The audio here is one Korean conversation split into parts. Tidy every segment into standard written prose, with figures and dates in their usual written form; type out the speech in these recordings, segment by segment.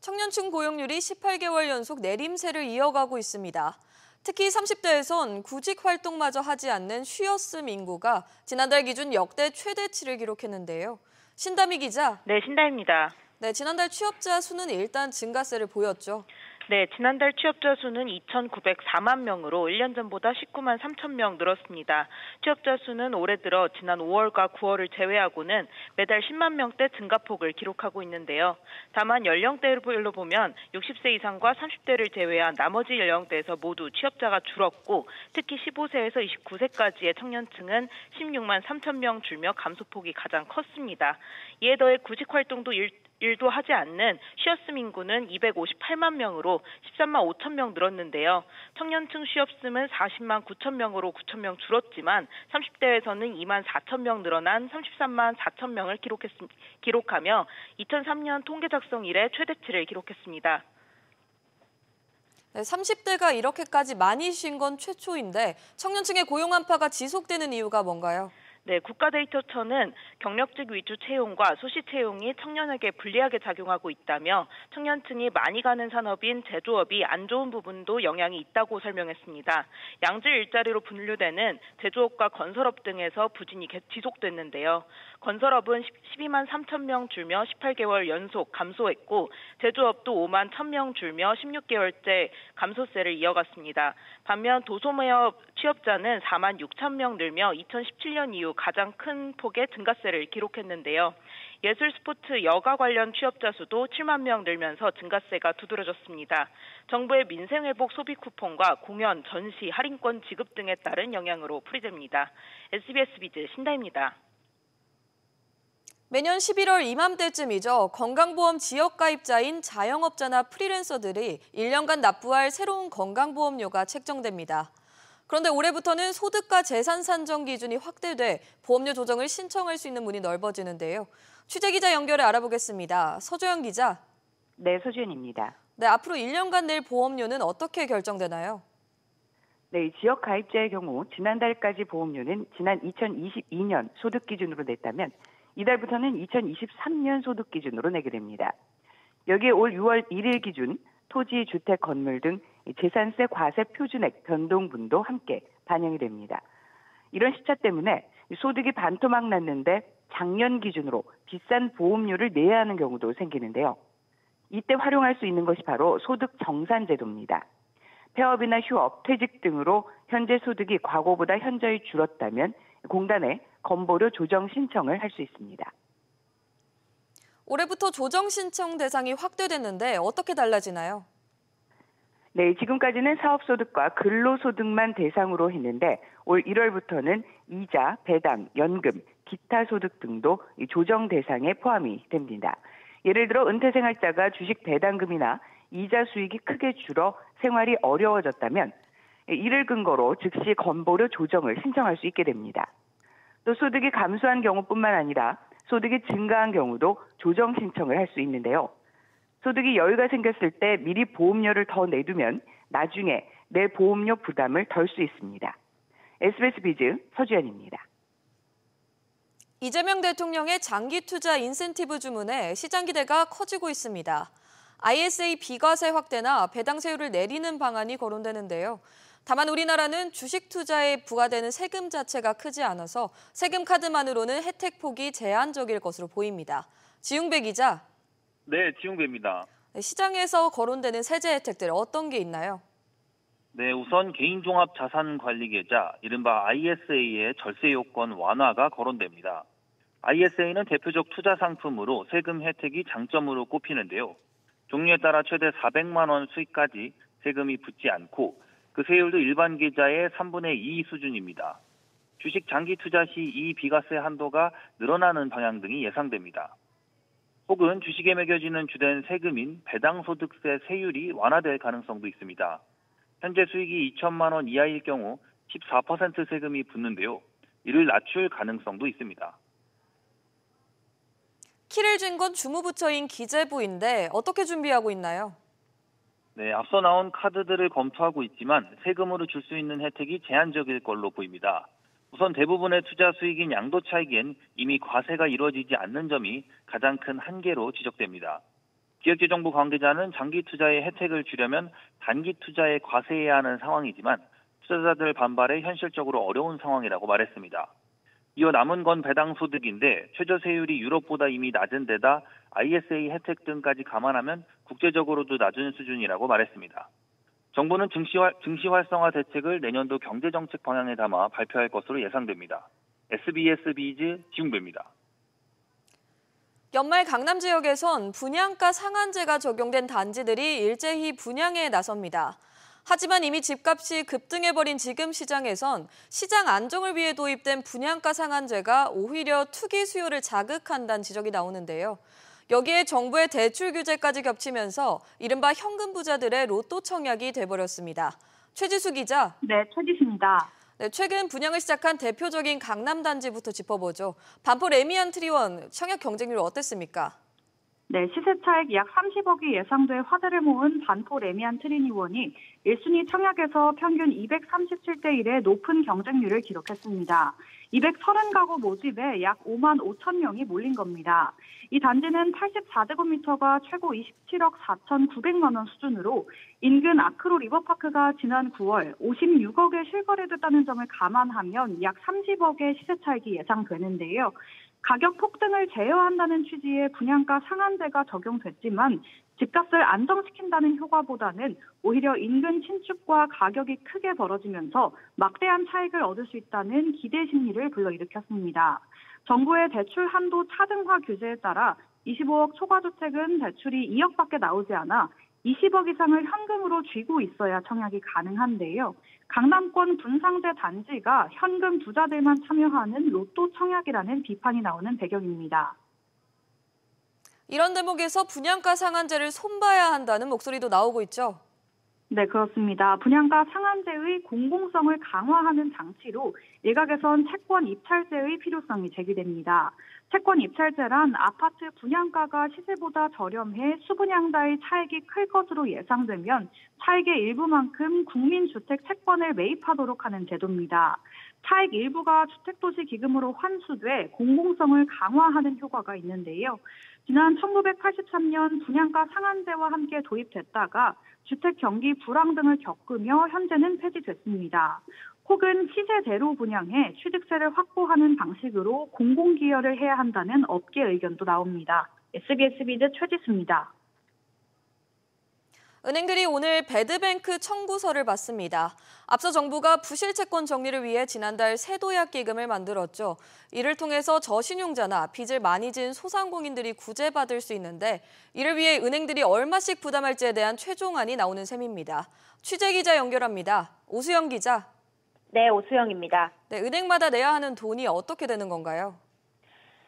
청년층 고용률이 18개월 연속 내림세를 이어가고 있습니다. 특히 30대에선 구직 활동마저 하지 않는 쉬었음 인구가 지난달 기준 역대 최대치를 기록했는데요. 신다미 기자. 네, 신다입니다. 네, 지난달 취업자 수는 일단 증가세를 보였죠. 네, 지난달 취업자 수는 2,904만 명으로 1년 전보다 19만 3천 명 늘었습니다. 취업자 수는 올해 들어 지난 5월과 9월을 제외하고는 매달 10만 명대 증가폭을 기록하고 있는데요. 다만 연령대별로 보면 60세 이상과 30대를 제외한 나머지 연령대에서 모두 취업자가 줄었고 특히 15세에서 29세까지의 청년층은 16만 3천 명 줄며 감소폭이 가장 컸습니다. 이에 더해 구직 활동도 일도 하지 않는 쉬었음 인구는 258만 명으로 13만 5천 명 늘었는데요. 청년층 쉬었음은 40만 9천 명으로 9천 명 줄었지만 30대에서는 2만 4천 명 늘어난 33만 4천 명을 기록하며 2003년 통계 작성 이래 최대치를 기록했습니다. 네, 30대가 이렇게까지 많이 쉰 건 최초인데 청년층의 고용 한파가 지속되는 이유가 뭔가요? 네, 국가데이터처는 경력직 위주 채용과 소시 채용이 청년에게 불리하게 작용하고 있다며 청년층이 많이 가는 산업인 제조업이 안 좋은 부분도 영향이 있다고 설명했습니다. 양질 일자리로 분류되는 제조업과 건설업 등에서 부진이 지속됐는데요. 건설업은 12만 3천 명 줄며 18개월 연속 감소했고 제조업도 5만 1천 명 줄며 16개월째 감소세를 이어갔습니다. 반면 도소매업 취업자는 4만 6천 명 늘며 2017년 이후 가장 큰 폭의 증가세를 기록했는데요. 예술, 스포츠, 여가 관련 취업자 수도 7만 명 늘면서 증가세가 두드러졌습니다. 정부의 민생회복 소비 쿠폰과 공연, 전시, 할인권 지급 등에 따른 영향으로 풀이됩니다. SBS 비즈 신다입니다. 매년 11월 이맘때쯤이죠. 건강보험 지역가입자인 자영업자나 프리랜서들이 1년간 납부할 새로운 건강보험료가 책정됩니다. 그런데 올해부터는 소득과 재산 산정 기준이 확대돼 보험료 조정을 신청할 수 있는 문이 넓어지는데요. 취재기자 연결해 알아보겠습니다. 서조영 기자. 네, 서주연입니다. 네, 앞으로 1년간 낼 보험료는 어떻게 결정되나요? 네, 지역 가입자의 경우 지난달까지 보험료는 지난 2022년 소득 기준으로 냈다면 이달부터는 2023년 소득 기준으로 내게 됩니다. 여기에 올 6월 1일 기준 토지, 주택, 건물 등 재산세 과세 표준액 변동분도 함께 반영이 됩니다. 이런 시차 때문에 소득이 반토막 났는데 작년 기준으로 비싼 보험료를 내야 하는 경우도 생기는데요. 이때 활용할 수 있는 것이 바로 소득 정산제도입니다. 폐업이나 휴업, 퇴직 등으로 현재 소득이 과거보다 현저히 줄었다면 공단에 건보료 조정 신청을 할 수 있습니다. 올해부터 조정 신청 대상이 확대됐는데 어떻게 달라지나요? 네, 지금까지는 사업소득과 근로소득만 대상으로 했는데 올 1월부터는 이자, 배당, 연금, 기타 소득 등도 조정 대상에 포함이 됩니다. 예를 들어 은퇴생활자가 주식 배당금이나 이자 수익이 크게 줄어 생활이 어려워졌다면 이를 근거로 즉시 건보료 조정을 신청할 수 있게 됩니다. 또 소득이 감소한 경우뿐만 아니라 소득이 증가한 경우도 조정 신청을 할 수 있는데요. 소득이 여유가 생겼을 때 미리 보험료를 더 내두면 나중에 내 보험료 부담을 덜 수 있습니다. SBS 비즈 서주연입니다. 이재명 대통령의 장기 투자 인센티브 주문에 시장 기대가 커지고 있습니다. ISA 비과세 확대나 배당세율을 내리는 방안이 거론되는데요. 다만 우리나라는 주식 투자에 부과되는 세금 자체가 크지 않아서 세금 카드만으로는 혜택 폭이 제한적일 것으로 보입니다. 지웅배 기자. 네, 지웅배입니다. 시장에서 거론되는 세제 혜택들 어떤 게 있나요? 네, 우선 개인종합자산관리계좌, 이른바 ISA의 절세 요건 완화가 거론됩니다. ISA는 대표적 투자 상품으로 세금 혜택이 장점으로 꼽히는데요. 종류에 따라 최대 400만 원 수익까지 세금이 붙지 않고 그 세율도 일반 계좌의 3분의 2 수준입니다. 주식 장기 투자 시 이 비과세 한도가 늘어나는 방향 등이 예상됩니다. 혹은 주식에 매겨지는 주된 세금인 배당소득세 세율이 완화될 가능성도 있습니다. 현재 수익이 2천만 원 이하일 경우 14% 세금이 붙는데요. 이를 낮출 가능성도 있습니다. 키를 쥔 건 주무부처인 기재부인데 어떻게 준비하고 있나요? 네, 앞서 나온 카드들을 검토하고 있지만 세금으로 줄 수 있는 혜택이 제한적일 걸로 보입니다. 우선 대부분의 투자 수익인 양도 차익엔 이미 과세가 이루어지지 않는 점이 가장 큰 한계로 지적됩니다. 기획재정부 관계자는 장기 투자의 혜택을 주려면 단기 투자에 과세해야 하는 상황이지만 투자자들 반발에 현실적으로 어려운 상황이라고 말했습니다. 이어 남은 건 배당 소득인데 최저세율이 유럽보다 이미 낮은 데다 ISA 혜택 등까지 감안하면 국제적으로도 낮은 수준이라고 말했습니다. 정부는 증시 활성화 대책을 내년도 경제정책 방향에 담아 발표할 것으로 예상됩니다. SBS 비즈 지웅배입니다. 연말 강남 지역에선 분양가 상한제가 적용된 단지들이 일제히 분양에 나섭니다. 하지만 이미 집값이 급등해버린 지금 시장에선 시장 안정을 위해 도입된 분양가 상한제가 오히려 투기 수요를 자극한다는 지적이 나오는데요. 여기에 정부의 대출 규제까지 겹치면서 이른바 현금 부자들의 로또 청약이 돼버렸습니다. 최지수 기자. 네, 최지수입니다. 네, 최근 분양을 시작한 대표적인 강남 단지부터 짚어보죠. 반포 레미안 트리원 청약 경쟁률 어땠습니까? 네, 시세 차익 약 30억이 예상돼 화제를 모은 반포 레미안 트리니원이 1순위 청약에서 평균 237대 1의 높은 경쟁률을 기록했습니다. 230가구 모집에 약 5만 5천 명이 몰린 겁니다. 이 단지는 84제곱미터가 최고 27억 4,900만 원 수준으로 인근 아크로 리버파크가 지난 9월 56억에 실거래됐다는 점을 감안하면 약 30억의 시세 차익이 예상되는데요. 가격 폭등을 제어한다는 취지의 분양가 상한제가 적용됐지만 집값을 안정시킨다는 효과보다는 오히려 인근 신축과 가격이 크게 벌어지면서 막대한 차익을 얻을 수 있다는 기대 심리를 불러일으켰습니다. 정부의 대출 한도 차등화 규제에 따라 25억 초과주택은 대출이 2억밖에 나오지 않아 20억 이상을 현금으로 쥐고 있어야 청약이 가능한데요. 강남권 분상제 단지가 현금 부자들만 참여하는 로또 청약이라는 비판이 나오는 배경입니다. 이런 대목에서 분양가 상한제를 손봐야 한다는 목소리도 나오고 있죠. 네, 그렇습니다. 분양가 상한제의 공공성을 강화하는 장치로 일각에선 채권 입찰제의 필요성이 제기됩니다. 채권 입찰제란 아파트 분양가가 시세보다 저렴해 수분양자의 차익이 클 것으로 예상되면 차익의 일부만큼 국민주택 채권을 매입하도록 하는 제도입니다. 차익 일부가 주택도시기금으로 환수돼 공공성을 강화하는 효과가 있는데요. 지난 1983년 분양가 상한제와 함께 도입됐다가 주택 경기 불황 등을 겪으며 현재는 폐지됐습니다. 혹은 시세대로 분양해 취득세를 확보하는 방식으로 공공기여를 해야 한다는 업계 의견도 나옵니다. SBS 비즈 최지수입니다. 은행들이 오늘 배드뱅크 청구서를 받습니다. 앞서 정부가 부실채권 정리를 위해 지난달 세도약 기금을 만들었죠. 이를 통해서 저신용자나 빚을 많이 진 소상공인들이 구제받을 수 있는데 이를 위해 은행들이 얼마씩 부담할지에 대한 최종안이 나오는 셈입니다. 취재기자 연결합니다. 오수영 기자. 네, 오수영입니다. 네, 은행마다 내야 하는 돈이 어떻게 되는 건가요?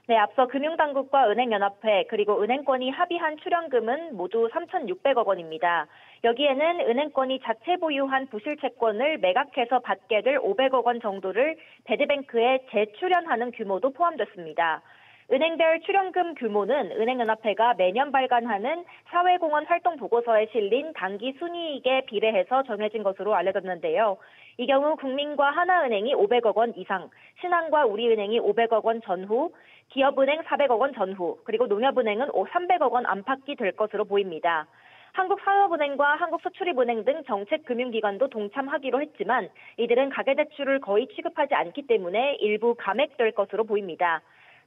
네, 앞서 금융당국과 은행연합회 그리고 은행권이 합의한 출연금은 모두 3,600억 원입니다. 여기에는 은행권이 자체 보유한 부실채권을 매각해서 받게 될 500억 원 정도를 배드뱅크에 재출연하는 규모도 포함됐습니다. 은행별 출연금 규모는 은행연합회가 매년 발간하는 사회공헌 활동 보고서에 실린 당기 순이익에 비례해서 정해진 것으로 알려졌는데요. 이 경우 국민과 하나은행이 500억 원 이상, 신한과 우리은행이 500억 원 전후, 기업은행 400억 원 전후, 그리고 농협은행은 300억 원 안팎이 될 것으로 보입니다. 한국산업은행과 한국서출입은행 등 정책금융기관도 동참하기로 했지만 이들은 가계대출을 거의 취급하지 않기 때문에 일부 감액될 것으로 보입니다.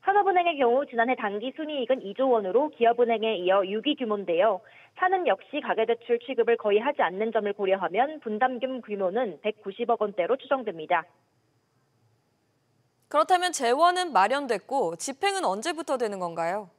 산업은행의 경우 지난해 당기 순이익은 2조 원으로 기업은행에 이어 6위 규모인데요. 산은 역시 가계대출 취급을 거의 하지 않는 점을 고려하면 분담금 규모는 190억 원대로 추정됩니다. 그렇다면 재원은 마련됐고 집행은 언제부터 되는 건가요?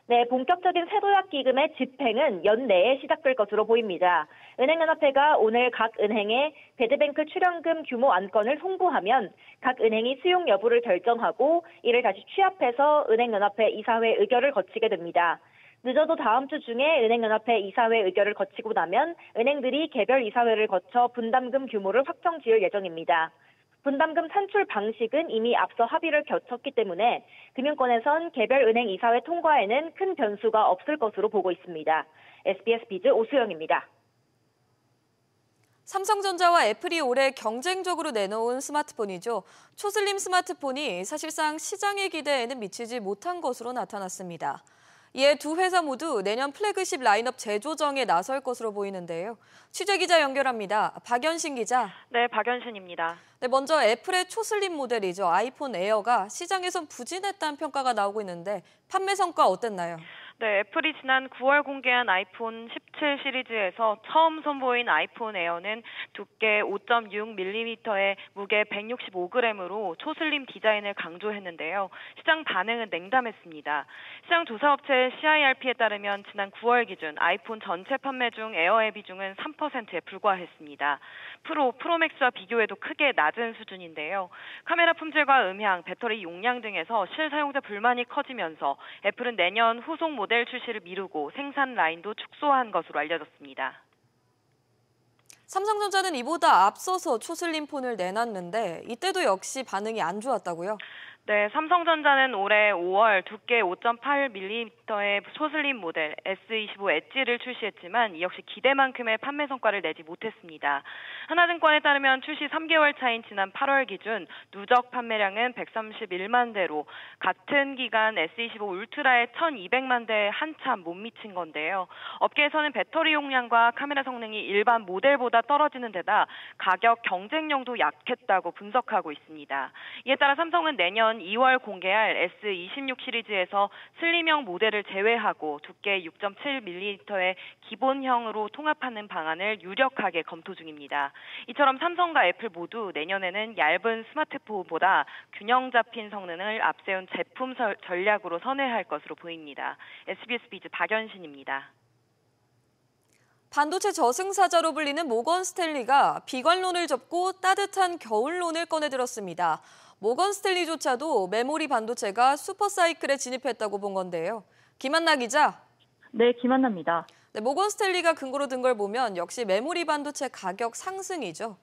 네, 본격적인 세도약 기금의 집행은 연내에 시작될 것으로 보입니다. 은행연합회가 오늘 각 은행에 배드뱅크 출연금 규모 안건을 송부하면 각 은행이 수용 여부를 결정하고 이를 다시 취합해서 은행연합회 이사회 의결을 거치게 됩니다. 늦어도 다음 주 중에 은행연합회 이사회 의결을 거치고 나면 은행들이 개별 이사회를 거쳐 분담금 규모를 확정 지을 예정입니다. 분담금 산출 방식은 이미 앞서 합의를 거쳤기 때문에 금융권에선 개별 은행 이사회 통과에는 큰 변수가 없을 것으로 보고 있습니다. SBS 비즈 오수영입니다. 삼성전자와 애플이 올해 경쟁적으로 내놓은 스마트폰이죠. 초슬림 스마트폰이 사실상 시장의 기대에는 미치지 못한 것으로 나타났습니다. 이에 두 회사 모두 내년 플래그십 라인업 재조정에 나설 것으로 보이는데요. 취재기자 연결합니다. 박연신 기자. 네, 박연신입니다. 네, 먼저 애플의 초슬림 모델이죠. 아이폰 에어가 시장에선 부진했다는 평가가 나오고 있는데 판매 성과 어땠나요? 네, 애플이 지난 9월 공개한 아이폰 17 시리즈에서 처음 선보인 아이폰 에어는 두께 5.6mm에 무게 165g으로 초슬림 디자인을 강조했는데요. 시장 반응은 냉담했습니다. 시장 조사업체 CIRP에 따르면 지난 9월 기준 아이폰 전체 판매 중 에어의 비중은 3%에 불과했습니다. 프로맥스와 비교해도 크게 낮은 수준인데요. 카메라 품질과 음향, 배터리 용량 등에서 실사용자 불만이 커지면서 애플은 내년 후속 모델 출시를 미루고 생산 라인도 축소한 것으로 알려졌습니다. 삼성전자는 이보다 앞서서 초슬림 폰을 내놨는데 이때도 역시 반응이 안 좋았다고요? 네, 삼성전자는 올해 5월 두께 5.8mm의 초슬림 모델 S25 엣지를 출시했지만 이 역시 기대만큼의 판매 성과를 내지 못했습니다. 하나증권에 따르면 출시 3개월 차인 지난 8월 기준 누적 판매량은 131만 대로 같은 기간 S25 울트라의 1200만 대에 한참 못 미친 건데요. 업계에서는 배터리 용량과 카메라 성능이 일반 모델보다 떨어지는 데다 가격 경쟁력도 약했다고 분석하고 있습니다. 이에 따라 삼성은 내년 2월 공개할 S26 시리즈에서 슬림형 모델을 제외하고 두께 6.7mm의 기본형으로 통합하는 방안을 유력하게 검토 중입니다. 이처럼 삼성과 애플 모두 내년에는 얇은 스마트폰보다 균형 잡힌 성능을 앞세운 제품 전략으로 선회할 것으로 보입니다. SBS 비즈 박연신입니다. 반도체 저승사자로 불리는 모건 스탠리가 비관론을 접고 따뜻한 겨울론을 꺼내들었습니다. 모건 스탠리조차도 메모리 반도체가 슈퍼사이클에 진입했다고 본 건데요. 김한나 기자. 네, 김한나입니다. 네, 모건 스탠리가 근거로 든 걸 보면 역시 메모리 반도체 가격 상승이죠.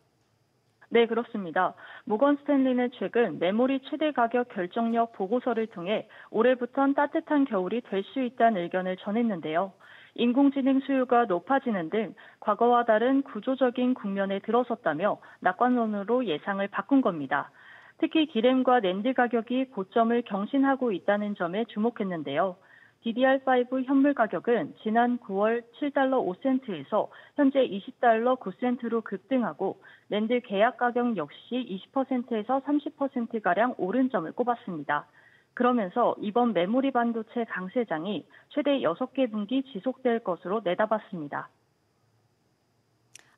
네, 그렇습니다. 모건 스탠리는 최근 메모리 최대 가격 결정력 보고서를 통해 올해부턴 따뜻한 겨울이 될 수 있다는 의견을 전했는데요. 인공지능 수요가 높아지는 등 과거와 다른 구조적인 국면에 들어섰다며 낙관론으로 예상을 바꾼 겁니다. 특히 디램과 낸드 가격이 고점을 경신하고 있다는 점에 주목했는데요. DDR5 현물 가격은 지난 9월 7달러 5센트에서 현재 20달러 9센트로 급등하고 낸드 계약 가격 역시 20%에서 30%가량 오른 점을 꼽았습니다. 그러면서 이번 메모리 반도체 강세장이 최대 6개 분기 지속될 것으로 내다봤습니다.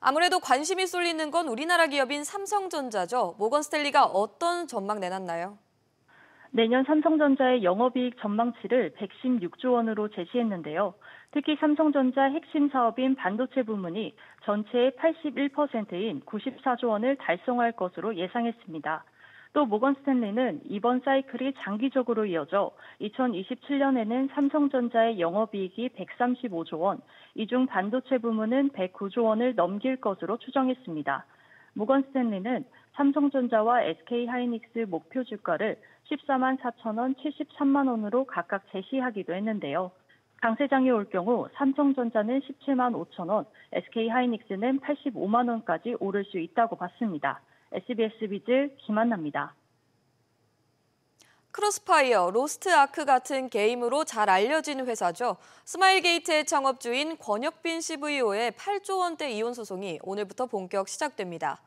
아무래도 관심이 쏠리는 건 우리나라 기업인 삼성전자죠. 모건 스탠리가 어떤 전망 내놨나요? 내년 삼성전자의 영업이익 전망치를 116조 원으로 제시했는데요. 특히 삼성전자 핵심 사업인 반도체 부문이 전체의 81%인 94조 원을 달성할 것으로 예상했습니다. 또 모건 스탠리는 이번 사이클이 장기적으로 이어져 2027년에는 삼성전자의 영업이익이 135조 원, 이 중 반도체 부문은 109조 원을 넘길 것으로 추정했습니다. 모건 스탠리는 삼성전자와 SK하이닉스 목표 주가를 14만 4천 원, 73만 원으로 각각 제시하기도 했는데요. 강세장이 올 경우 삼성전자는 17만 5천 원, SK하이닉스는 85만 원까지 오를 수 있다고 봤습니다. SBS 비즈 김한나입니다. 크로스파이어, 로스트아크 같은 게임으로 잘 알려진 회사죠. 스마일게이트의 창업주인 권혁빈 CVO의 8조 원대 이혼 소송이 오늘부터 본격 시작됩니다.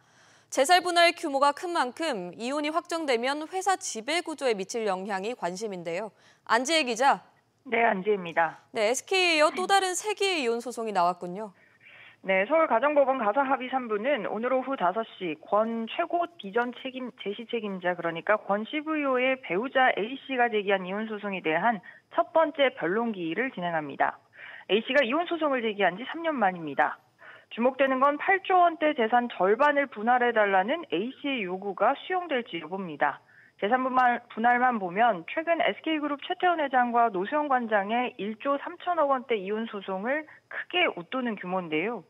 재살 분할 규모가 큰 만큼 이혼이 확정되면 회사 지배 구조에 미칠 영향이 관심인데요. 안지혜 기자. 네, 안지혜입니다. 네, SK에 이어 또 다른 3개의 이혼 소송이 나왔군요. 네, 서울가정법원 가사합의 3부는 오늘 오후 5시 권 최고 비전 제시 책임자 그러니까 권 CVO의 배우자 A씨가 제기한 이혼 소송에 대한 첫 번째 변론기일을 진행합니다. A씨가 이혼 소송을 제기한 지 3년 만입니다. 주목되는 건 8조 원대 재산 절반을 분할해달라는 A씨의 요구가 수용될지 여부입니다. 재산 분할만 보면 최근 SK그룹 최태원 회장과 노수영 관장의 1조 3천억 원대 이혼 소송을 크게 웃도는 규모인데요.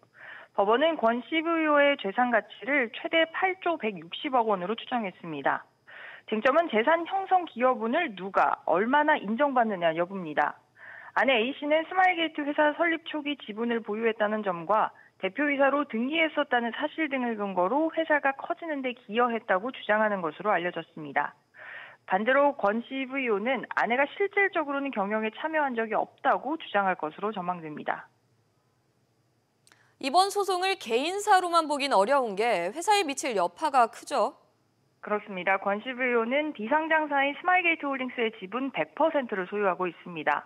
법원은 권 CVO의 재산 가치를 최대 8조 160억 원으로 추정했습니다. 쟁점은 재산 형성 기여분을 누가 얼마나 인정받느냐 여부입니다. 아내 A씨는 스마일게이트 회사 설립 초기 지분을 보유했다는 점과 대표이사로 등기했었다는 사실 등을 근거로 회사가 커지는 데 기여했다고 주장하는 것으로 알려졌습니다. 반대로 권 CVO는 아내가 실질적으로는 경영에 참여한 적이 없다고 주장할 것으로 전망됩니다. 이번 소송을 개인사로만 보긴 어려운 게 회사에 미칠 여파가 크죠. 그렇습니다. 권 CVO는 비상장사인 스마일게이트 홀딩스의 지분 100%를 소유하고 있습니다.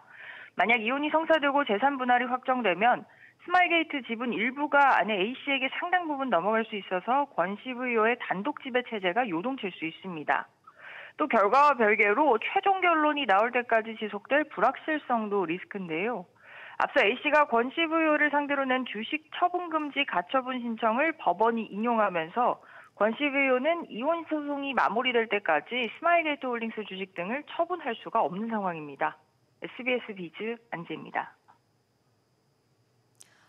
만약 이혼이 성사되고 재산 분할이 확정되면 스마일게이트 지분 일부가 아내 A씨에게 상당 부분 넘어갈 수 있어서 권 CVO의 단독 지배 체제가 요동칠 수 있습니다. 또 결과와 별개로 최종 결론이 나올 때까지 지속될 불확실성도 리스크인데요. 앞서 A씨가 권 CVO를 상대로 낸 주식 처분금지 가처분 신청을 법원이 인용하면서 권 CVO는 이혼 소송이 마무리될 때까지 스마일게이트 홀딩스 주식 등을 처분할 수가 없는 상황입니다. SBS 비즈 안재입니다.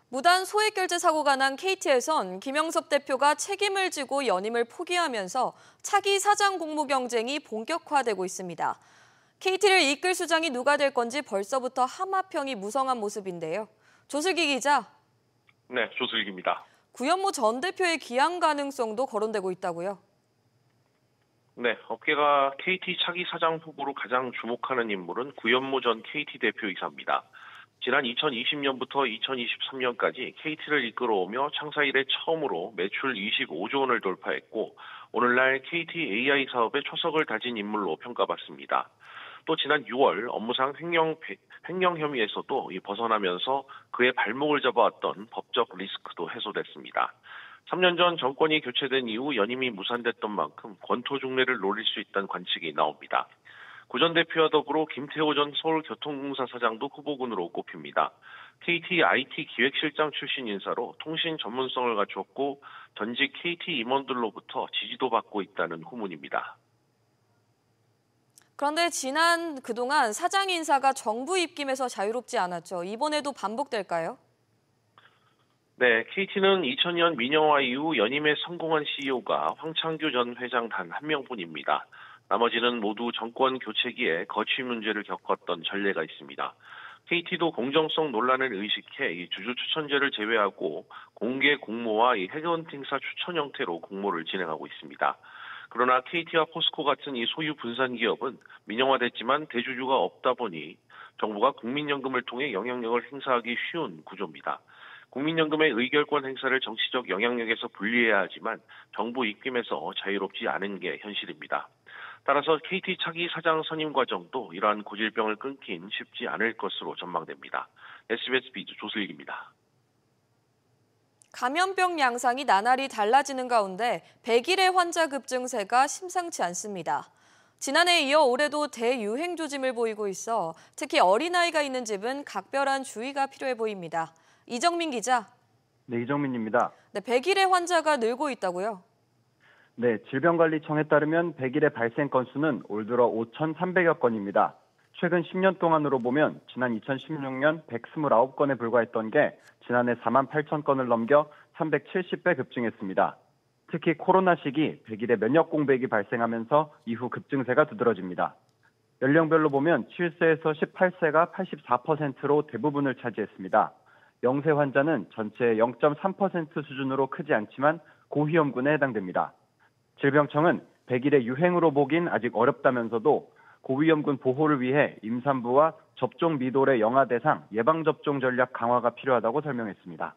무단 소액 결제 사고가 난 KT에선 김영섭 대표가 책임을 지고 연임을 포기하면서 차기 사장 공모 경쟁이 본격화되고 있습니다. KT를 이끌 수장이 누가 될 건지 벌써부터 하마평이 무성한 모습인데요. 조슬기 기자. 네, 조슬기입니다. 구현모 전 대표의 기한 가능성도 거론되고 있다고요? 네, 업계가 KT 차기 사장 후보로 가장 주목하는 인물은 구현모 전 KT 대표이사입니다. 지난 2020년부터 2023년까지 KT를 이끌어오며 창사 이래 처음으로 매출 25조 원을 돌파했고 오늘날 KT AI 사업에 초석을 다진 인물로 평가받습니다. 또 지난 6월 업무상 횡령 혐의에서도 벗어나면서 그의 발목을 잡아왔던 법적 리스크도 해소됐습니다. 3년 전 정권이 교체된 이후 연임이 무산됐던 만큼 권토중례를 노릴 수 있다는 관측이 나옵니다. 구 전 대표와 더불어 김태호 전 서울교통공사 사장도 후보군으로 꼽힙니다. KT IT 기획실장 출신 인사로 통신 전문성을 갖추었고 전직 KT 임원들로부터 지지도 받고 있다는 후문입니다. 그런데 그동안 사장 인사가 정부 입김에서 자유롭지 않았죠. 이번에도 반복될까요? 네, KT는 2000년 민영화 이후 연임에 성공한 CEO가 황창규 전 회장 단 한 명뿐입니다. 나머지는 모두 정권 교체기에 거취 문제를 겪었던 전례가 있습니다. KT도 공정성 논란을 의식해 이 주주 추천제를 제외하고 공개 공모와 이 헤드헌팅사 추천 형태로 공모를 진행하고 있습니다. 그러나 KT와 포스코 같은 이 소유 분산 기업은 민영화됐지만 대주주가 없다 보니 정부가 국민연금을 통해 영향력을 행사하기 쉬운 구조입니다. 국민연금의 의결권 행사를 정치적 영향력에서 분리해야 하지만 정부 입김에서 자유롭지 않은 게 현실입니다. 따라서 KT 차기 사장 선임 과정도 이러한 고질병을 끊긴 쉽지 않을 것으로 전망됩니다. SBS 비즈 조슬기입니다. 감염병 양상이 나날이 달라지는 가운데 100일의 환자 급증세가 심상치 않습니다. 지난해에 이어 올해도 대유행 조짐을 보이고 있어 특히 어린아이가 있는 집은 각별한 주의가 필요해 보입니다. 이정민 기자. 네, 이정민입니다. 네, 100일의 환자가 늘고 있다고요? 네, 질병관리청에 따르면 100일의 발생 건수는 올 들어 5,300여 건입니다. 최근 10년 동안으로 보면 지난 2016년 129건에 불과했던 게 지난해 48,000건을 넘겨 370배 급증했습니다. 특히 코로나 시기 100일에 면역 공백이 발생하면서 이후 급증세가 두드러집니다. 연령별로 보면 7세에서 18세가 84%로 대부분을 차지했습니다. 영세 환자는 전체의 0.3% 수준으로 크지 않지만 고위험군에 해당됩니다. 질병청은 100일의 유행으로 보긴 아직 어렵다면서도 고위험군 보호를 위해 임산부와 접종 미도래 영아 대상 예방접종 전략 강화가 필요하다고 설명했습니다.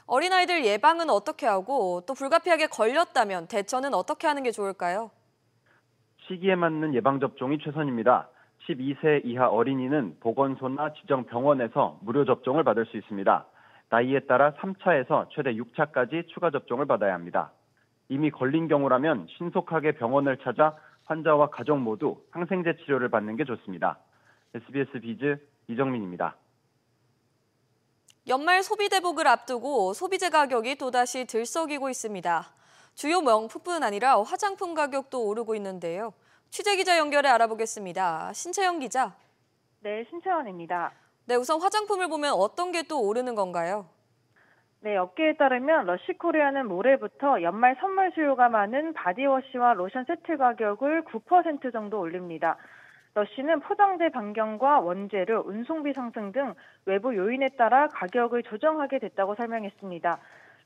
어린아이들 예방은 어떻게 하고 또 불가피하게 걸렸다면 대처는 어떻게 하는 게 좋을까요? 시기에 맞는 예방접종이 최선입니다. 12세 이하 어린이는 보건소나 지정 병원에서 무료 접종을 받을 수 있습니다. 나이에 따라 3차에서 최대 6차까지 추가 접종을 받아야 합니다. 이미 걸린 경우라면 신속하게 병원을 찾아 환자와 가족 모두 항생제 치료를 받는 게 좋습니다. SBS 비즈 이정민입니다. 연말 소비 대복을 앞두고 소비재 가격이 또다시 들썩이고 있습니다. 주요 명품뿐 아니라 화장품 가격도 오르고 있는데요. 취재기자 연결해 알아보겠습니다. 신채영 기자. 네, 신채원입니다. 네, 우선 화장품을 보면 어떤 게 또 오르는 건가요? 네, 업계에 따르면 러시코리아는 모레부터 연말 선물 수요가 많은 바디워시와 로션 세트 가격을 9% 정도 올립니다. 러쉬는 포장재 변경과 원재료, 운송비 상승 등 외부 요인에 따라 가격을 조정하게 됐다고 설명했습니다.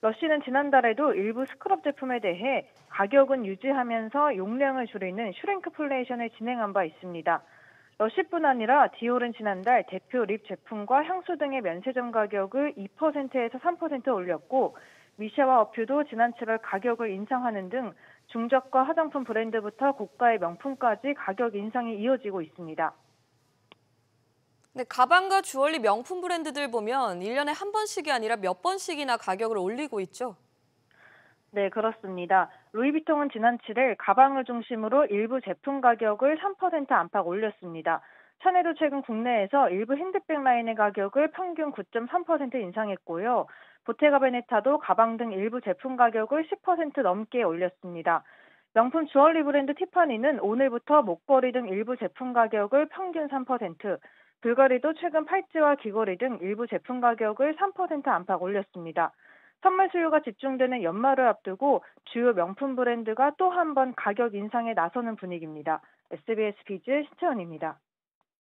러쉬는 지난달에도 일부 스크럽 제품에 대해 가격은 유지하면서 용량을 줄이는 슈링크플레이션을 진행한 바 있습니다. 러쉬뿐 아니라 디올은 지난달 대표 립 제품과 향수 등의 면세점 가격을 2%에서 3% 올렸고 미샤와 어퓨도 지난 7월 가격을 인상하는 등 중저가 화장품 브랜드부터 고가의 명품까지 가격 인상이 이어지고 있습니다. 네, 가방과 주얼리 명품 브랜드들 보면 1년에 한 번씩이 아니라 몇 번씩이나 가격을 올리고 있죠. 네, 그렇습니다. 루이비통은 지난 7일 가방을 중심으로 일부 제품 가격을 3% 안팎 올렸습니다. 샤넬도 최근 국내에서 일부 핸드백 라인의 가격을 평균 9.3% 인상했고요. 보테가 베네타도 가방 등 일부 제품 가격을 10% 넘게 올렸습니다. 명품 주얼리 브랜드 티파니는 오늘부터 목걸이 등 일부 제품 가격을 평균 3%, 불거리도 최근 팔찌와 귀걸이 등 일부 제품 가격을 3% 안팎 올렸습니다. 선물 수요가 집중되는 연말을 앞두고 주요 명품 브랜드가 또 한 번 가격 인상에 나서는 분위기입니다. SBS 비즈 신채원입니다.